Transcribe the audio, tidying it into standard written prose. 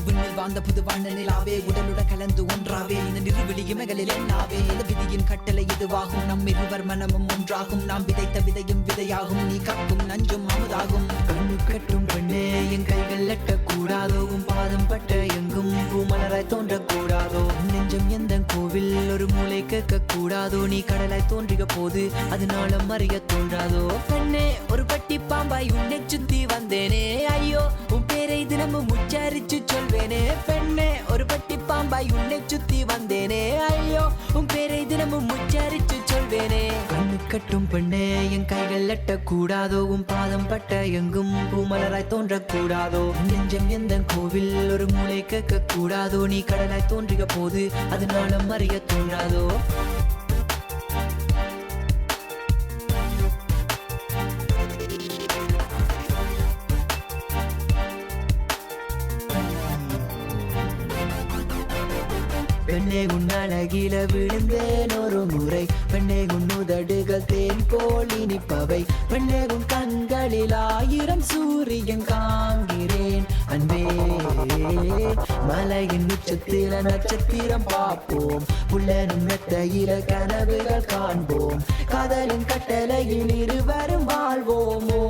விண்ணில் வாழ்ந்த புதுவான நிலாவே உடலுடன் கலந்து ஒன்றாவே இந்த நிறுவெளி இமைகளில் என்னாவே இந்த விதியின் கட்டளை இதுவாகும் நம் இருவர் மனமும் ஒன்றாகும் நாம் விதைத்த விதையும் விதையாகும் நீ கக்கும் நஞ்சும் அமுதாகும் கண்ணு கட்டும் பெண்ணே என் கைகள் எட்டக்கூடாதோ உன் பாதம் பட்ட எங்கும் பூமலராய் தோன்றக்கூடாதோ நெஞ்சம் எந்த கோவில் ஒரு மூளை கேட்க கூடாதோ நீ கடலாய் தோன்றிய போது அதனால மறிய தோன்றாதோ பெண்ணே ஒரு பட்டி பாம்பாய் உன்னை சுத்தி வந்தேனே ஐயோ உன் பேரை தினமும் உச்சரிச்சு சொல்வேனே பெண்ணே ஒரு பட்டி பாம்பாய் உன்னை சுத்தி வந்தேனே ஐயோ உன் பேரை தினமும் உச்சரிச்சு சொல்வேனே கண்ணு கட்டும் பெண்ணே என் கைகள் எட்டக்கூடாதோ உன் பாதம் பட்ட எங்கும் பூமலராய் தோன்றக்கூடாதோ நெஞ்சம் எந்த கோவில் ஒரு மூளை கேட்க கூடாதோ நீ கடலாய் தோன்றிய போது அதனால மறிய தோன்றாதோ பெண்ணே உன் அழகில விழுந்தேன் ஒரு முறை பெண்ணே உன் உதடுகள் தேன் போல் இனிப்பவை பெண்ணே உன் கண்களில் 1000 சூரியன் காண்கிறேன் அன்பே மலையின் உச்சத்தில நட்சத்திரம் பார்ப்போம் புள்ளனும் மெத்தையில கனவுகள் காண்போம் காதலின் கட்டளையில் இருவரும் வாழ்வோமோ